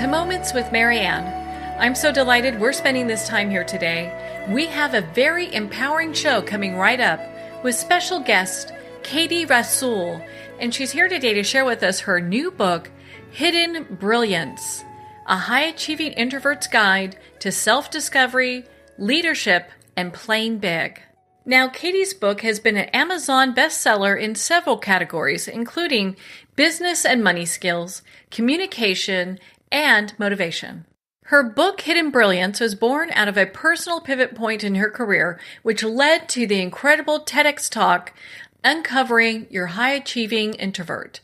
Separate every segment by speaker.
Speaker 1: to Moments with Marianne. I'm so delighted we're spending this time here today. We have a very empowering show coming right up with special guest Katie-Rasoul, and she's here today to share with us her new book, Hidden-Brilliance, a high-achieving introvert's guide to self-discovery, leadership, and playing big. Now, Katie's book has been an Amazon bestseller in several categories, including business and money skills, communication, and motivation. Her book, Hidden-Brilliance, was born out of a personal pivot point in her career, which led to the incredible TEDx talk, Uncovering Your High-Achieving Introvert.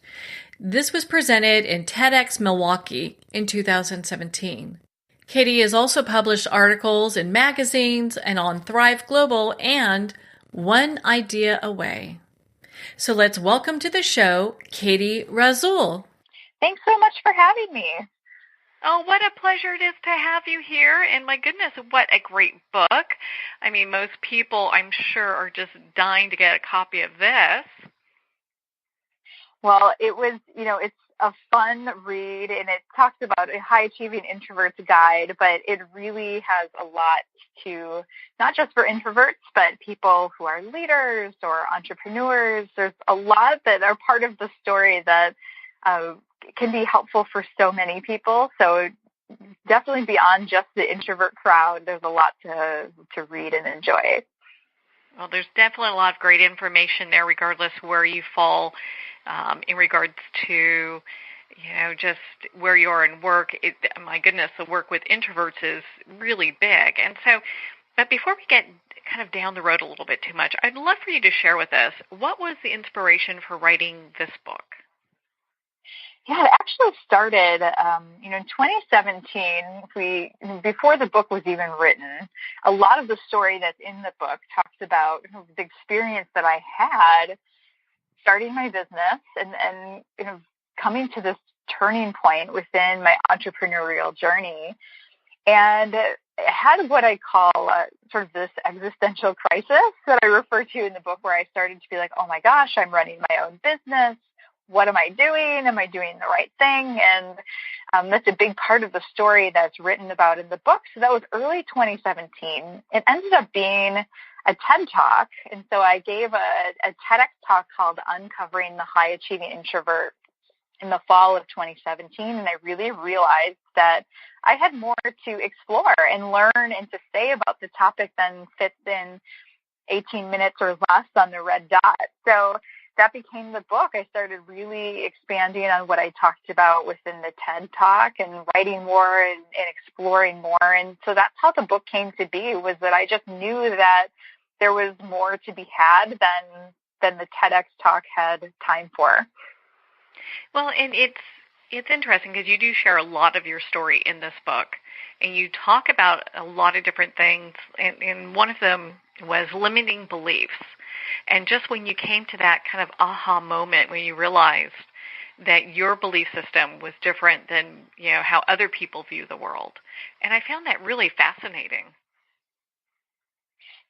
Speaker 1: This was presented in TEDx Milwaukee in 2017. Katie has also published articles in magazines and on Thrive Global and One Idea Away. So let's welcome to the show, Katie-Rasoul.
Speaker 2: Thanks so much for having me.
Speaker 3: Oh, what a pleasure it is to have you here. And my goodness, what a great book. I mean, most people, I'm sure, are just dying to get a copy of this.
Speaker 2: Well, it was, it's a fun read, and it talks about a high-achieving introvert's guide, but it really has a lot to, not just for introverts, but people who are leaders or entrepreneurs. There's a lot that are part of the story that can be helpful for so many people. So definitely beyond just the introvert crowd, there's a lot to read and enjoy.
Speaker 3: Well, there's definitely a lot of great information there, regardless where you fall in regards to, just where you are in work. My goodness, the work with introverts is really big. And so, but before we get kind of down the road a little bit too much, I'd love for you to share with us, what was the inspiration for writing this book?
Speaker 2: Yeah, it actually started, in 2017, before the book was even written. A lot of the story that's in the book talks about the experience that I had starting my business and coming to this turning point within my entrepreneurial journey. And it had what I call sort of this existential crisis that I refer to in the book, where I started to be like, oh my gosh, I'm running my own business. What am I doing? Am I doing the right thing? And that's a big part of the story that's written about in the book. So that was early 2017. It ended up being a TED Talk. And so I gave a TEDx talk called Uncovering the High-Achieving Introvert in the fall of 2017. And I really realized that I had more to explore and learn and to say about the topic than fits in 18 minutes or less on the red dot. So that became the book. I started really expanding on what I talked about within the TED Talk and writing more and exploring more. And so that's how the book came to be, was that I just knew that there was more to be had than the TEDx Talk had time for.
Speaker 3: Well, and it's interesting because you do share a lot of your story in this book, and you talk about a lot of different things, and one of them was limiting beliefs. And just when you came to that kind of aha moment when you realized that your belief system was different than, how other people view the world. And I found that really fascinating.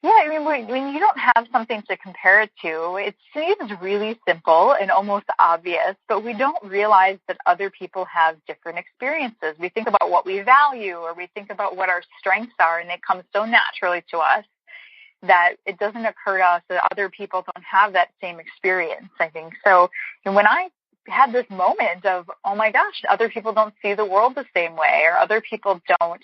Speaker 2: Yeah, I mean, when you don't have something to compare it to, it seems really simple and almost obvious, but we don't realize that other people have different experiences. We think about what we value, or we think about what our strengths are, and it comes so naturally to us that it doesn't occur to us that other people don't have that same experience, I think. So when I had this moment of, oh my gosh, other people don't see the world the same way, or other people don't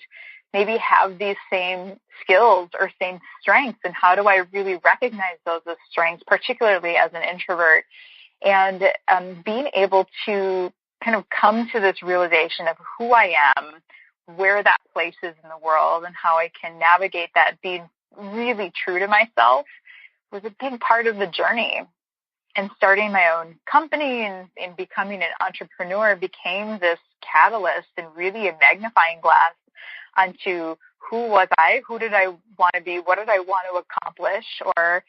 Speaker 2: maybe have these same skills or same strengths, and how do I really recognize those as strengths, particularly as an introvert? And being able to kind of come to this realization of who I am, where that place is in the world, and how I can navigate that, being really true to myself, was a big part of the journey. And starting my own company and becoming an entrepreneur became this catalyst and really a magnifying glass onto who was I, who did I want to be, what did I want to accomplish, or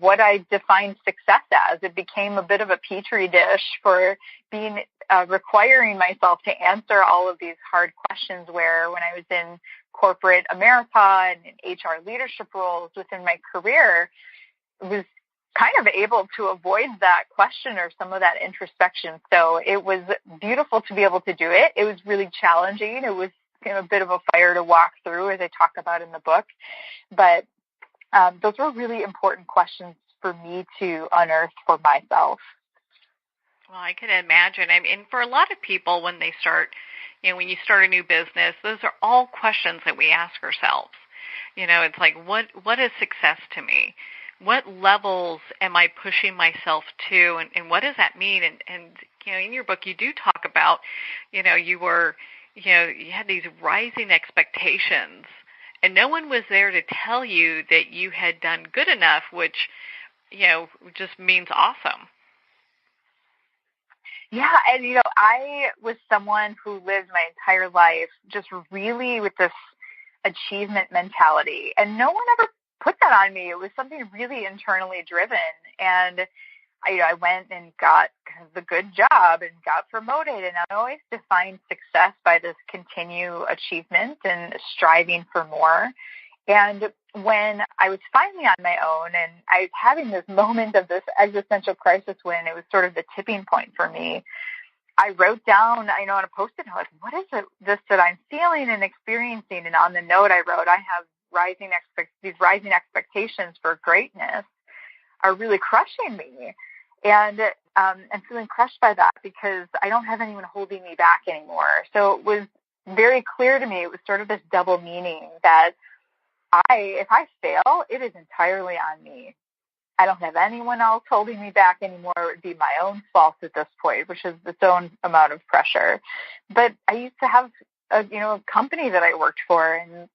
Speaker 2: what I defined success as. It became a bit of a petri dish for being requiring myself to answer all of these hard questions, where when I was in corporate America and in HR leadership roles within my career, it was kind of able to avoid that question or some of that introspection. So it was beautiful to be able to do it. It was really challenging. It was a bit of a fire to walk through, as I talk about in the book. But those were really important questions for me to unearth for myself.
Speaker 3: Well, I can imagine. I mean, for a lot of people, when they start, when you start a new business, those are all questions that we ask ourselves. It's like, what is success to me? What levels am I pushing myself to, and what does that mean? And in your book, you do talk about, you had these rising expectations, and no one was there to tell you that you had done good enough, which, just means awesome.
Speaker 2: Yeah, and I was someone who lived my entire life just really with this achievement mentality, and no one ever put that on me. It was something really internally driven, and I went and got kind of the good job and got promoted, and I always defined success by this continued achievement and striving for more. And when I was finally on my own and I was having this moment of this existential crisis when it was sort of the tipping point for me, I wrote down, on a Post-it note, like, what is this that I'm feeling and experiencing? And on the note I wrote, I have these rising expectations for greatness are really crushing me. And I'm feeling crushed by that because I don't have anyone holding me back anymore. So it was very clear to me, it was sort of this double meaning that if I fail, it is entirely on me. I don't have anyone else holding me back anymore. It would be my own fault at this point, which is its own amount of pressure. But I used to have a company that I worked for and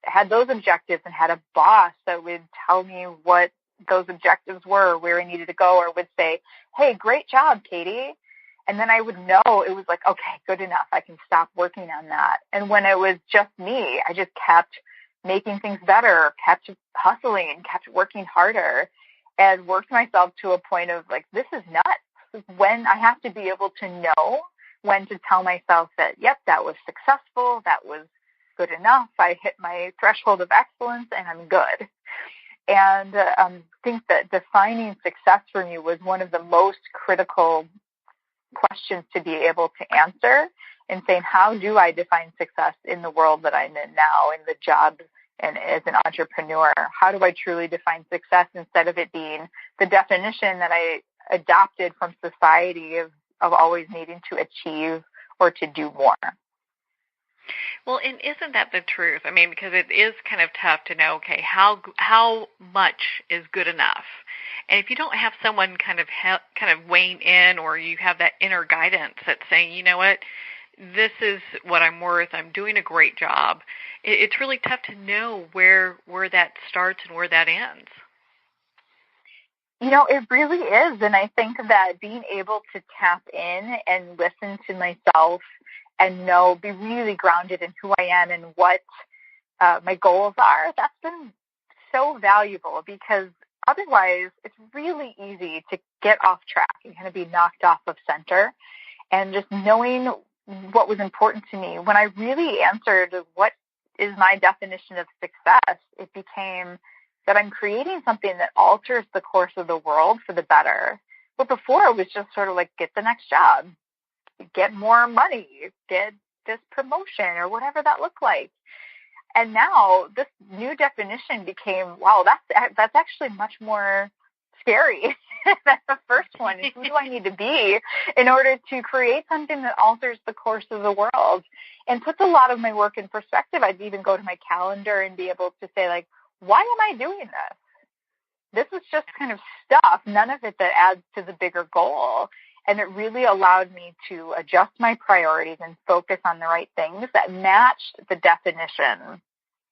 Speaker 2: had those objectives and had a boss that would tell me what those objectives were, where I needed to go, or would say, hey, great job, Katie. And then I would know it was like, okay, good enough. I can stop working on that. And when it was just me, I just kept making things better, kept hustling, kept working harder, and worked myself to a point of like, this is nuts. When I have to be able to know when to tell myself that, yep, that was successful, that was good enough, I hit my threshold of excellence, and I'm good. And I think that defining success for me was one of the most critical questions to be able to answer, and saying, how do I define success in the world that I'm in now, in the job and as an entrepreneur? How do I truly define success instead of it being the definition that I adopted from society of always needing to achieve or to do more?
Speaker 3: Well, and isn't that the truth? I mean, because it is kind of tough to know, okay, how much is good enough? And if you don't have someone kind of weighing in, or you have that inner guidance that's saying, you know what, this is what I'm worth, I'm doing a great job, it's really tough to know where that starts and where that ends.
Speaker 2: It really is. And I think that being able to tap in and listen to myself and be really grounded in who I am and what my goals are, that's been so valuable, because otherwise it's really easy to get off track and kind of be knocked off of center. And just knowing what was important to me, when I really answered what is my definition of success, it became that I'm creating something that alters the course of the world for the better. But before, it was just sort of like, get the next job, get more money, get this promotion, or whatever that looked like. And now this new definition became, wow, that's actually much more scary than the first one. Who do I need to be in order to create something that alters the course of the world and puts a lot of my work in perspective? I'd even go to my calendar and be able to say, like, why am I doing this? This is just kind of stuff, none of it that adds to the bigger goal. And it really allowed me to adjust my priorities and focus on the right things that matched the definition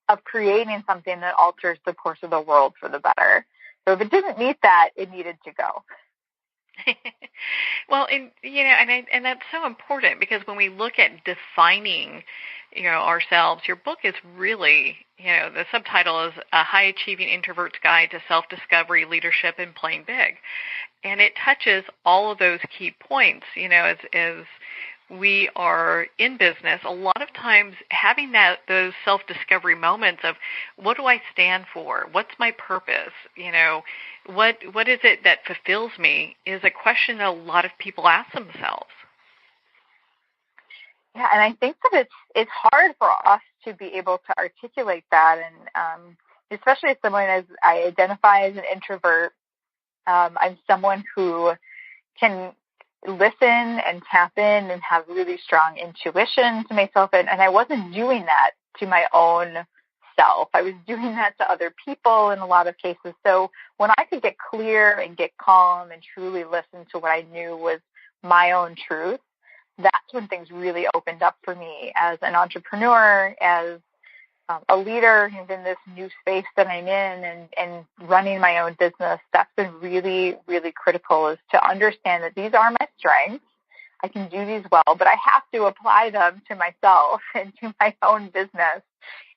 Speaker 2: of creating something that alters the course of the world for the better. So if it didn't meet that, it needed to go.
Speaker 3: Well, and that's so important, because when we look at defining, ourselves, your book is really, the subtitle is A High-Achieving Introvert's Guide to Self-Discovery, Leadership, and Playing Big. And it touches all of those key points, as we are in business, a lot of times having those self-discovery moments of, what do I stand for? What's my purpose? What is it that fulfills me is a question that a lot of people ask themselves.
Speaker 2: Yeah, and I think that it's hard for us to be able to articulate that, and especially as someone as I identify as an introvert, I'm someone who can listen and tap in and have really strong intuition to myself, and I wasn't doing that to my own self. I was doing that to other people in a lot of cases. So when I could get clear and get calm and truly listen to what I knew was my own truth, that's when things really opened up for me as an entrepreneur, as a leader in this new space that I'm in, and running my own business. That's been really, really critical, is to understand that these are my strengths. I can do these well, but I have to apply them to myself and to my own business.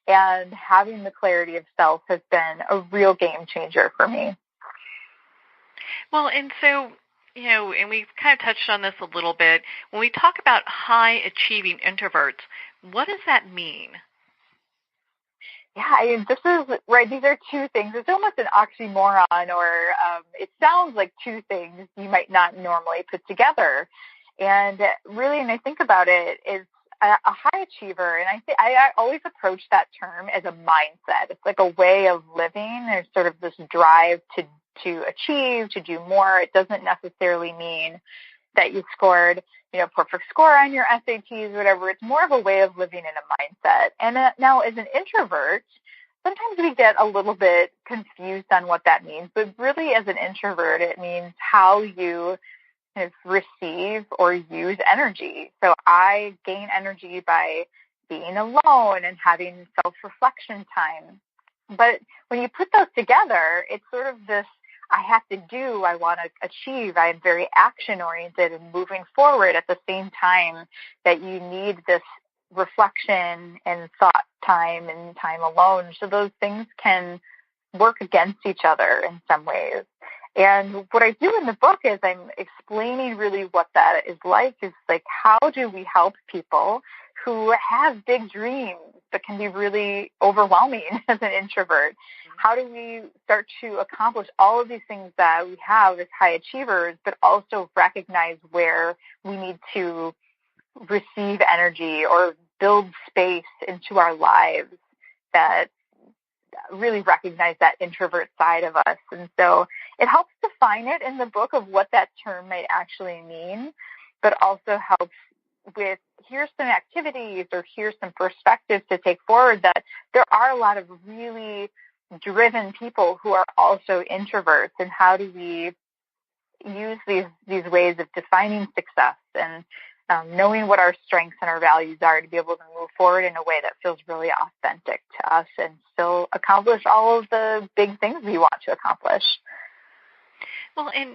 Speaker 2: And having the clarity of self has been a real game changer for me.
Speaker 3: Well, and so, and we've kind of touched on this a little bit. When we talk about high-achieving introverts, what does that mean?
Speaker 2: Yeah, this is right. These are two things. It's almost an oxymoron, or it sounds like two things you might not normally put together. And really, when I think about it, it's a high achiever, and I always approach that term as a mindset. It's like a way of living. There's sort of this drive to achieve, to do more. It doesn't necessarily mean that you scored, perfect score on your SATs, whatever. It's more of a way of living in a mindset. And now, as an introvert, sometimes we get a little bit confused on what that means. But really, as an introvert, it means how you receive or use energy. So I gain energy by being alone and having self-reflection time. But when you put those together, it's sort of this I have to do, I want to achieve. I am very action-oriented and moving forward at the same time that you need this reflection and thought time and time alone. So those things can work against each other in some ways. And what I do in the book is I'm explaining really what that is like how do we help people who have big dreams that can be really overwhelming as an introvert? How do we start to accomplish all of these things that we have as high achievers, but also recognize where we need to receive energy or build space into our lives that really recognize that introvert side of us? And so it helps define it in the book of what that term might actually mean, but also helps with here's some activities or here's some perspectives to take forward, that there are a lot of really driven people who are also introverts, and how do we use these ways of defining success and knowing what our strengths and our values are to be able to move forward in a way that feels really authentic to us and still accomplish all of the big things we want to accomplish.
Speaker 3: Well, and,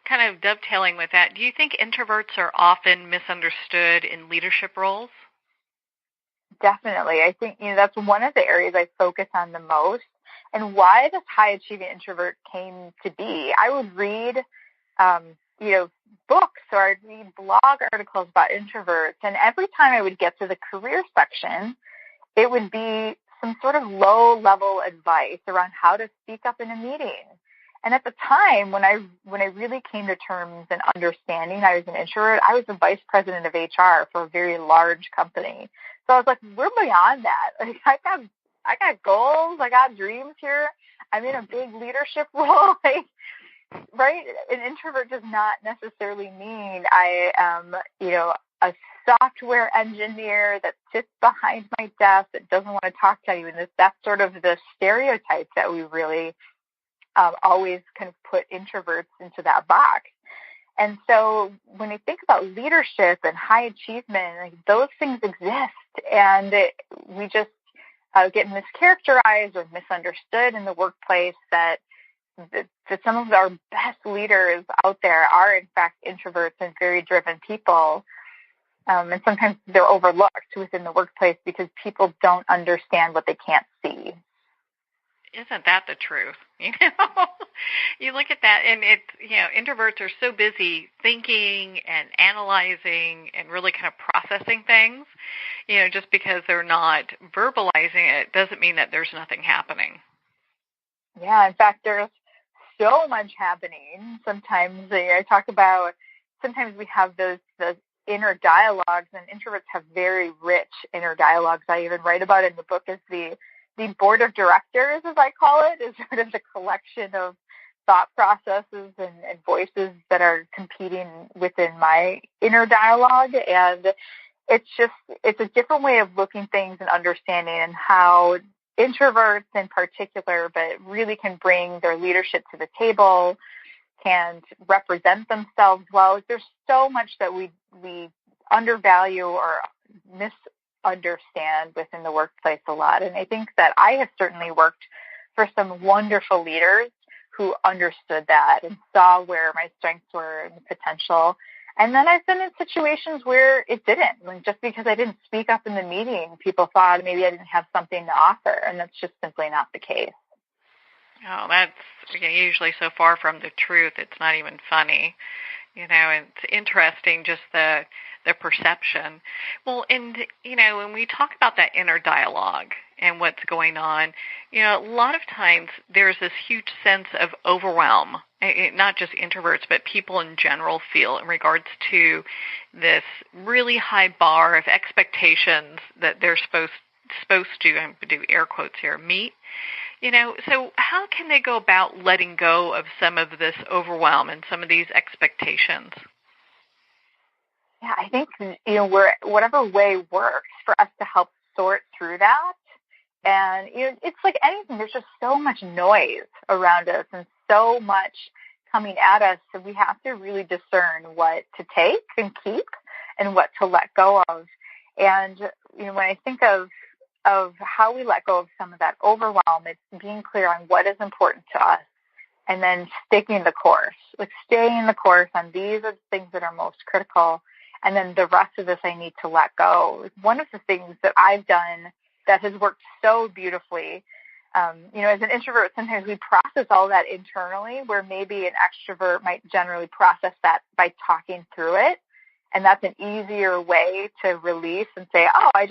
Speaker 3: kind of dovetailing with that, do you think introverts are often misunderstood in leadership roles?
Speaker 2: Definitely. I think, that's one of the areas I focus on the most, and why this high-achieving introvert came to be. I would read, books, or I'd read blog articles about introverts, and every time I would get to the career section, it would be some sort of low-level advice around how to speak up in a meeting. And at the time, when I really came to terms and understanding I was an introvert, I was the vice president of HR for a very large company. So I was like, we're beyond that. I got goals, I got dreams here. I'm in a big leadership role. Right? An introvert does not necessarily mean I am, a software engineer that sits behind my desk that doesn't want to talk to anyone. That's sort of the stereotype that we really always kind of put introverts into that box. And so when you think about leadership and high achievement, those things exist, and we just get mischaracterized or misunderstood in the workplace, that some of our best leaders out there are, in fact, introverts and very driven people. And sometimes they're overlooked within the workplace because people don't understand what they can't see.
Speaker 3: Isn't that the truth? You look at that, and it's, introverts are so busy thinking and analyzing and really kind of processing things. Just because they're not verbalizing it doesn't mean that there's nothing happening.
Speaker 2: Yeah, in fact, there's so much happening. Sometimes I talk about, sometimes we have those inner dialogues, and introverts have very rich inner dialogues. I even write about it in the book as the board of directors, as I call it, is sort of the collection of thought processes and voices that are competing within my inner dialogue. And it's a different way of looking things and understanding, and how introverts in particular, but really can bring their leadership to the table, can represent themselves well. There's so much that we undervalue or misunderstand within the workplace a lot. And I think that I have certainly worked for some wonderful leaders who understood that and saw where my strengths were and potential. And then I've been in situations where it didn't. Like, just because I didn't speak up in the meeting, people thought maybe I didn't have something to offer, and that's just simply not the case.
Speaker 3: Oh, that's usually so far from the truth, it's not even funny. It's interesting, just the perception. Well, and, when we talk about that inner dialogue and what's going on, a lot of times there's this huge sense of overwhelm, not just introverts, but people in general feel in regards to this really high bar of expectations that they're supposed to, I'm going to do air quotes here, meet. So how can they go about letting go of some of this overwhelm and some of these expectations?
Speaker 2: Yeah, I think, whatever way works for us to help sort through that. And, it's like anything, there's just so much noise around us and so much coming at us. So we have to really discern what to take and keep and what to let go of. And, when I think of how we let go of some of that overwhelm, it's being clear on what is important to us, and then sticking the course, like staying the course on these are the things that are most critical. And then the rest of this I need to let go. One of the things that I've done that has worked so beautifully, as an introvert, sometimes we process all that internally, where maybe an extrovert might generally process that by talking through it. And that's an easier way to release and say, oh, I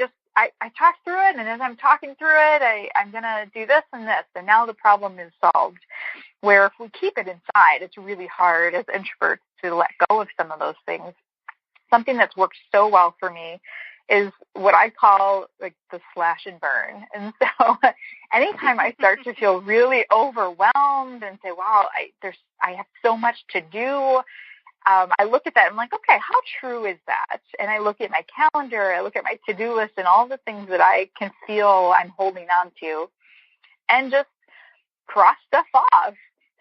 Speaker 2: talked through it, and as I'm talking through it, I'm going to do this and this, and now the problem is solved. Where if we keep it inside, it's really hard as introverts to let go of some of those things. Something that's worked so well for me is what I call like the slash and burn. And so anytime I start to feel really overwhelmed and say, wow, I have so much to do, I look at that and I'm like, okay, how true is that? And I look at my calendar, I look at my to-do list and all the things that I can feel I'm holding on to, and just cross stuff off.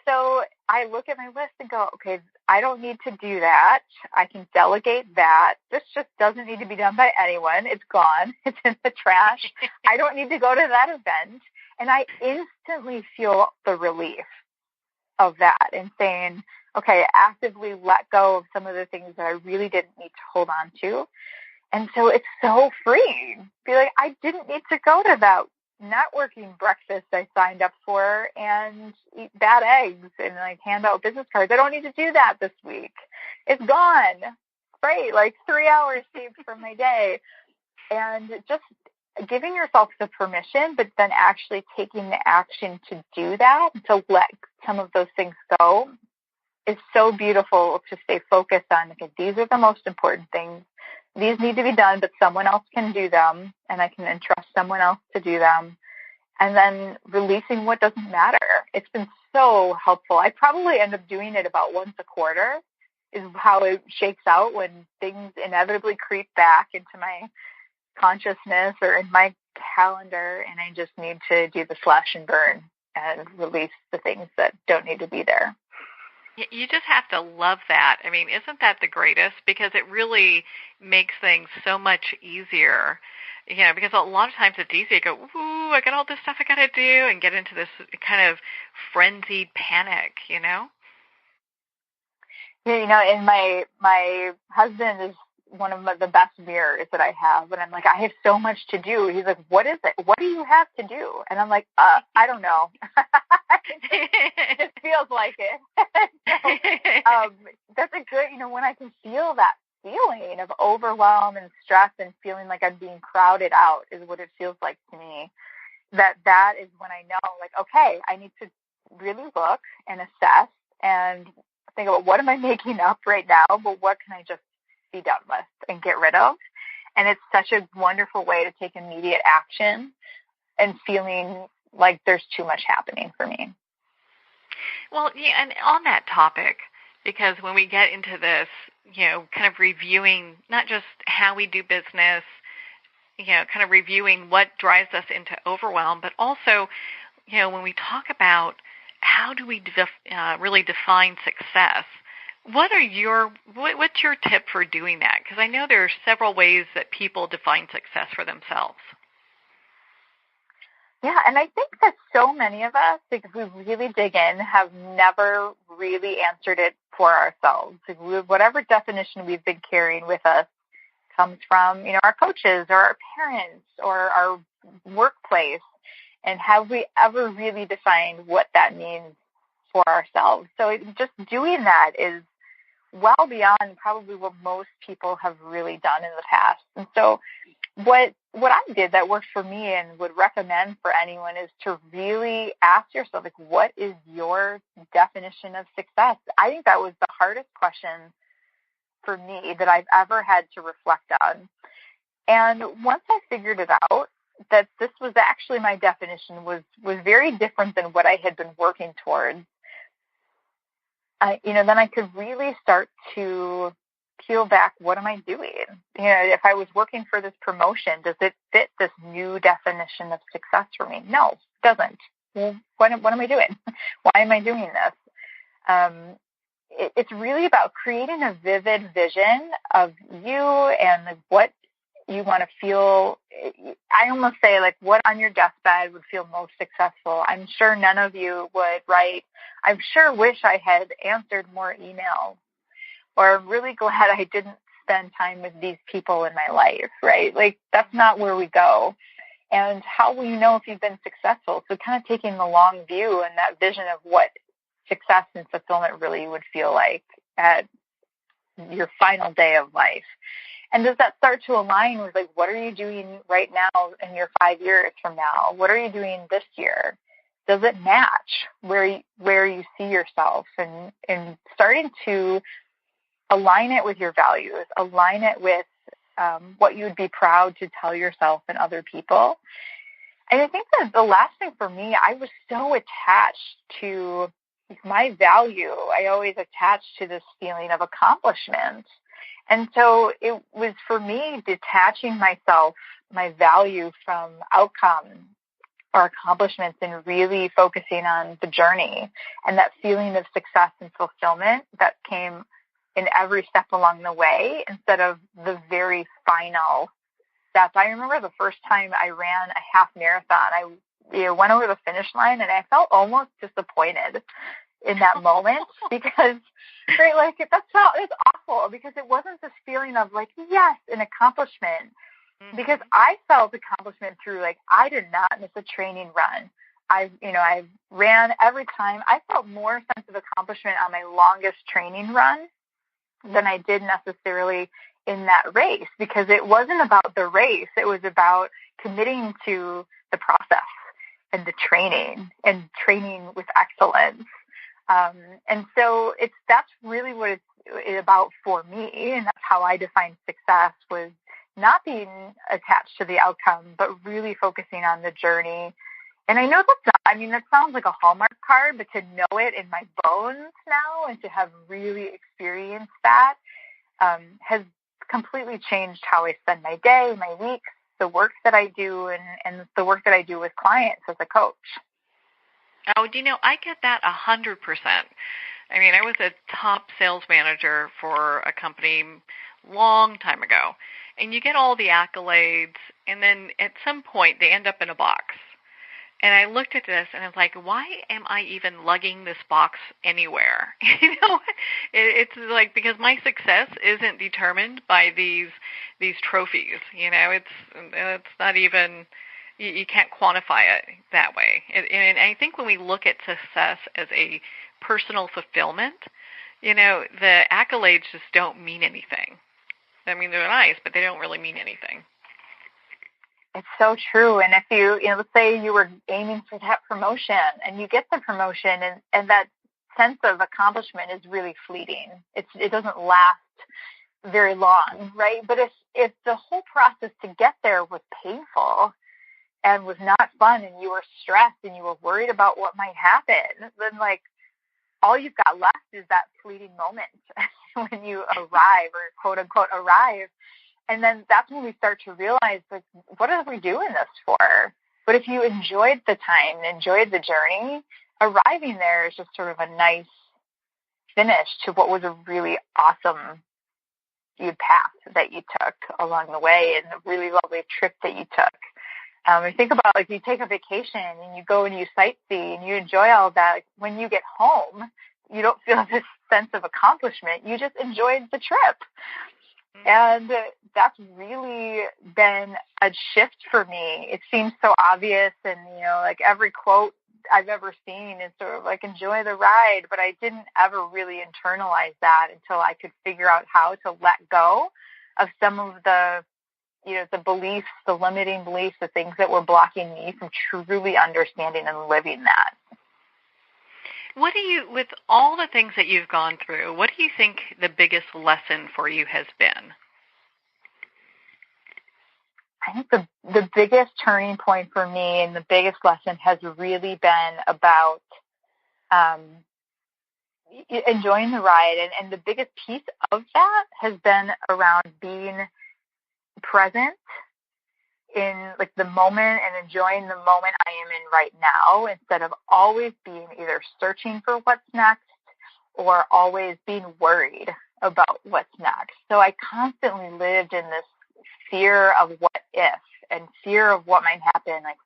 Speaker 2: So I look at my list and go, okay, I don't need to do that. I can delegate that. This just doesn't need to be done by anyone. It's gone. It's in the trash. I don't need to go to that event. And I instantly feel the relief of that and saying, okay, actively let go of some of the things that I really didn't need to hold on to. And so it's so freeing. Be like, I didn't need to go to that networking breakfast I signed up for and eat bad eggs and like hand out business cards. I don't need to do that this week. It's gone. Great. Like 3 hours saved from my day. And just giving yourself the permission, but then actually taking the action to do that, to let some of those things go, is so beautiful to stay focused on. Because these are the most important things. These need to be done, but someone else can do them, and I can entrust someone else to do them. And then releasing what doesn't matter. It's been so helpful. I probably end up doing it about once a quarter is how it shakes out when things inevitably creep back into my consciousness or in my calendar, and I just need to do the slash and burn and release the things that don't need to be there.
Speaker 3: You just have to love that. I mean, isn't that the greatest? Because it really makes things so much easier. Because a lot of times it's easy to go, ooh, I got all this stuff I got to do, and get into this kind of frenzied panic,
Speaker 2: Yeah, and my husband is one of the best mirrors that I have. And I'm like, I have so much to do. He's like, what is it? What do you have to do? And I'm like, I don't know. It feels like it. So, that's a good, when I can feel that feeling of overwhelm and stress and feeling like I'm being crowded out is what it feels like to me. That is when I know, like, okay, I need to really look and assess and think about what am I making up right now, but what can I just be done with and get rid of? And it's such a wonderful way to take immediate action and feeling like there's too much happening for me.
Speaker 3: Well, yeah, and on that topic, because when we get into this, kind of reviewing not just how we do business, kind of reviewing what drives us into overwhelm, but also, when we talk about how do we really define success, what's your tip for doing that? Because I know there are several ways that people define success for themselves.
Speaker 2: Yeah, and I think that so many of us, if we really dig in, have never really answered it for ourselves. Whatever definition we've been carrying with us comes from, our coaches or our parents or our workplace. And have we ever really defined what that means for ourselves? So just doing that is well beyond probably what most people have really done in the past. And so what I did that worked for me and would recommend for anyone is to really ask yourself, what is your definition of success? I think that was the hardest question for me that I've ever had to reflect on. And once I figured it out, that this was actually my definition was very different than what I had been working towards. Then I could really start to peel back, what am I doing? If I was working for this promotion, does it fit this new definition of success for me? No, it doesn't. Well, what am I doing? Why am I doing this? It's really about creating a vivid vision of you and what you want to feel. I almost say, what on your deathbed would feel most successful. I'm sure none of you would write, I sure wish I had answered more emails, or I'm really glad I didn't spend time with these people in my life, right? That's not where we go. And how will you know if you've been successful? So kind of taking the long view and that vision of what success and fulfillment really would feel like at your final day of life. And does that start to align with, what are you doing right now in your 5 years from now? What are you doing this year? Does it match where you see yourself? And starting to align it with your values, align it with what you would be proud to tell yourself and other people. And I think that the last thing for me, I was so attached to my value. I always attached to this feeling of accomplishment. And so it was for me detaching my value from outcome or accomplishments and really focusing on the journey and that feeling of success and fulfillment that came in every step along the way instead of the very final step. I remember the first time I ran a half marathon, I went over the finish line and I felt almost disappointed in that moment because it's awful because it wasn't this feeling of yes, an accomplishment. Mm-hmm. Because I felt accomplishment through I did not miss a training run. I ran every time. I felt more sense of accomplishment on my longest training run than I did necessarily in that race because it wasn't about the race. It was about committing to the process and the training and training with excellence. And so that's really what it's about for me, and that's how I define success, was not being attached to the outcome, but really focusing on the journey. And I know that sounds like a Hallmark card, but to know it in my bones now and to have really experienced that has completely changed how I spend my day, my weeks, the work that I do, and the work that I do with clients as a coach.
Speaker 3: Oh, I get that 100%. I was a top sales manager for a company long time ago, and you get all the accolades, and then at some point they end up in a box. And I looked at this, and I was like, why am I even lugging this box anywhere? It's because my success isn't determined by these trophies. It's not even. You can't quantify it that way. And I think when we look at success as a personal fulfillment, the accolades just don't mean anything. They're nice, but they don't really mean anything.
Speaker 2: It's so true. And if let's say you were aiming for that promotion and you get the promotion, and that sense of accomplishment is really fleeting. It doesn't last very long, right? But if the whole process to get there was painful and was not fun, and you were stressed and you were worried about what might happen, then like all you've got left is that fleeting moment when you arrive, or quote unquote arrive. And then that's when we start to realize, like, what are we doing this for? But if you enjoyed the time and enjoyed the journey, arriving there is just sort of a nice finish to what was a really awesome path that you took along the way, and a really lovely trip that you took. I think about, like, you take a vacation and you go and you sightsee and you enjoy all that. When you get home, you don't feel this sense of accomplishment. You just enjoyed the trip. And that's really been a shift for me. It seems so obvious, and, like every quote I've ever seen is sort of like, enjoy the ride, but I didn't ever really internalize that until I could figure out how to let go of some of the beliefs, the limiting beliefs, the things that were blocking me from truly understanding and living that.
Speaker 3: With all the things that you've gone through, what do you think the biggest lesson for you has been?
Speaker 2: I think the biggest turning point for me and the biggest lesson has really been about enjoying the ride. And the biggest piece of that has been around being present in, like, the moment, and enjoying the moment I am in right now, instead of always being either searching for what's next or always being worried about what's next. So I constantly lived in this fear of what if, and fear of what might happen. Like,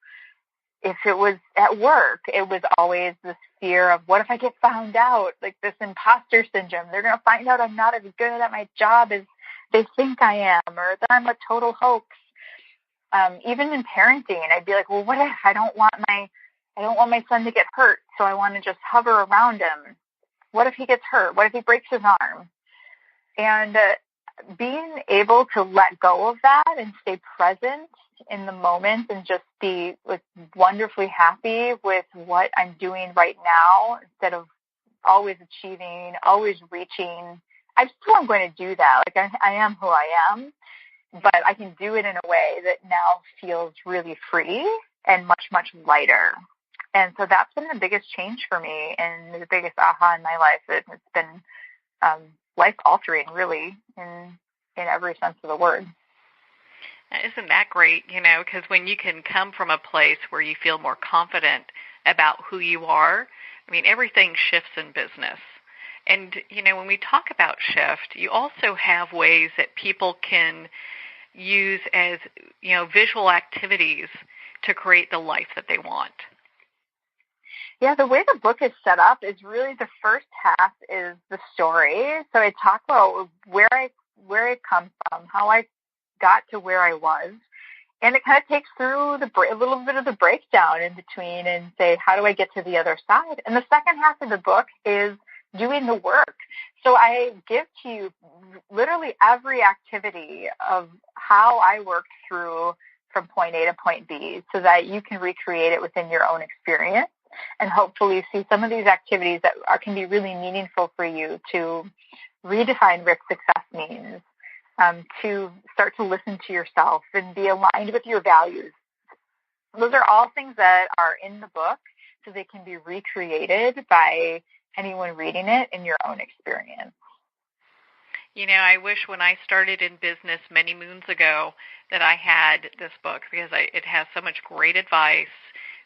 Speaker 2: if it was at work, it was always this fear of, what if I get found out? Like, this imposter syndrome. They're going to find out I'm not as good at my job as they think I am, or that I'm a total hoax. Even in parenting, I'd be like, well, what if I don't want my son to get hurt, so I want to just hover around him? What if he gets hurt? What if he breaks his arm? And being able to let go of that and stay present in the moment, and just be, like, wonderfully happy with what I'm doing right now, instead of always achieving, always reaching. I still am going to do that. Like, I am who I am, but I can do it in a way that now feels really free and much, much lighter. And so that's been the biggest change for me, and the biggest aha in my life. It's been life-altering, really, in every sense of the word.
Speaker 3: Isn't that great? Because when you can come from a place where you feel more confident about who you are, I mean, everything shifts in business. And, when we talk about shift, you also have ways that people can use as, visual activities to create the life that they want.
Speaker 2: Yeah, the way the book is set up is really, the first half is the story. So I talk about where I come from, how I got to where I was, and it kind of takes through a little bit of the breakdown in between, and say, how do I get to the other side? And the second half of the book is doing the work. So I give to you literally every activity of how I worked through from point A to point B, so that you can recreate it within your own experience, and hopefully see some of these activities that can be really meaningful for you to redefine what success means, to start to listen to yourself and be aligned with your values. Those are all things that are in the book, so they can be recreated by anyone reading it in your own experience.
Speaker 3: I wish when I started in business many moons ago that I had this book, because it has so much great advice,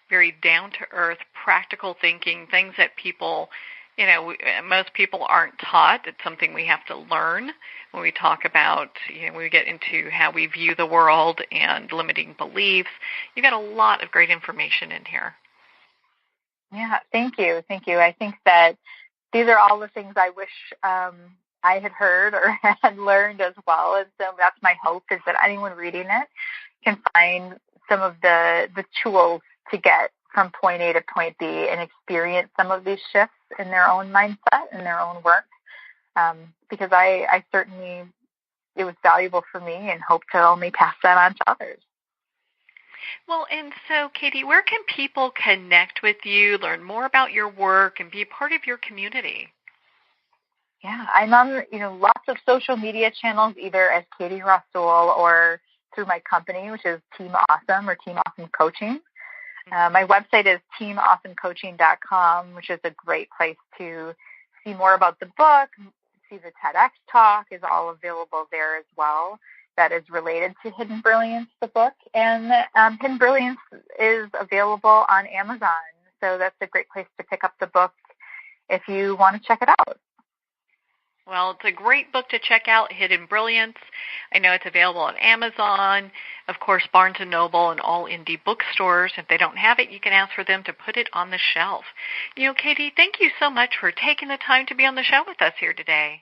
Speaker 3: very down-to-earth, practical thinking, things that people, most people aren't taught. It's something we have to learn when we talk about, when we get into how we view the world and limiting beliefs. You've got a lot of great information in here.
Speaker 2: Yeah, thank you. Thank you. I think that these are all the things I wish I had heard or had learned as well. And so that's my hope, is that anyone reading it can find some of the tools to get from point A to point B and experience some of these shifts in their own mindset and their own work. Because I certainly, it was valuable for me, and hope to only pass that on to others.
Speaker 3: Well, and so, Katie, where can people connect with you, learn more about your work, and be a part of your community?
Speaker 2: Yeah, I'm on, lots of social media channels, either as katie-rasoul or through my company, which is Team Awesome or Team Awesome Coaching. My website is teamawesomecoaching.com, which is a great place to see more about the book, see the TEDx talk is all available there as well. That is related to Hidden Brilliance, the book. And Hidden Brilliance is available on Amazon. So that's a great place to pick up the book if you want to check it out.
Speaker 3: Well, it's a great book to check out, Hidden Brilliance. I know it's available on Amazon, of course, Barnes & Noble, and all indie bookstores. If they don't have it, you can ask for them to put it on the shelf. Katie, thank you so much for taking the time to be on the show with us here today.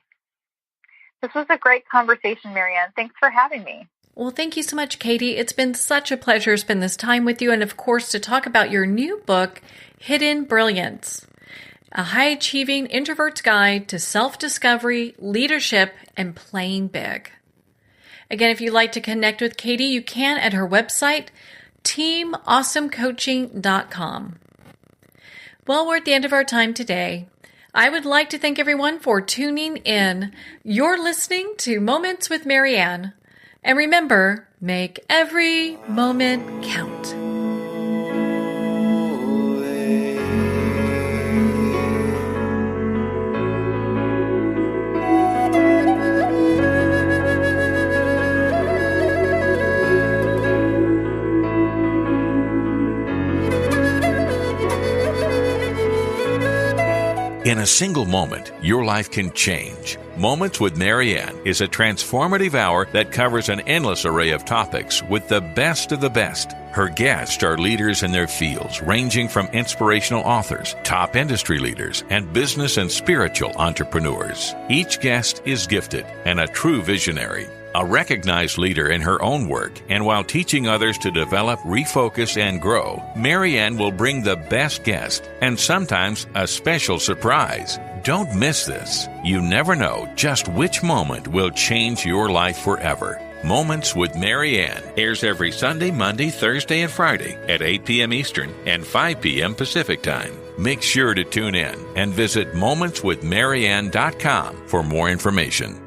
Speaker 2: This was a great conversation, Marianne. Thanks for having me.
Speaker 1: Well, thank you so much, Katie. It's been such a pleasure to spend this time with you and, of course, to talk about your new book, Hidden Brilliance, a high-achieving introvert's guide to self-discovery, leadership, and playing big. Again, if you'd like to connect with Katie, you can at her website, teamawesomecoaching.com. Well, we're at the end of our time today. I would like to thank everyone for tuning in. You're listening to Moments with Marianne. And remember, make every moment count.
Speaker 4: In a single moment, your life can change. Moments with Marianne is a transformative hour that covers an endless array of topics with the best of the best. Her guests are leaders in their fields, ranging from inspirational authors, top industry leaders, and business and spiritual entrepreneurs. Each guest is gifted and a true visionary, a recognized leader in her own work, and while teaching others to develop, refocus, and grow, Marianne will bring the best guest and sometimes a special surprise. Don't miss this. You never know just which moment will change your life forever. Moments with Marianne airs every Sunday, Monday, Thursday, and Friday at 8 p.m. Eastern and 5 p.m. Pacific Time. Make sure to tune in and visit momentswithmarianne.com for more information.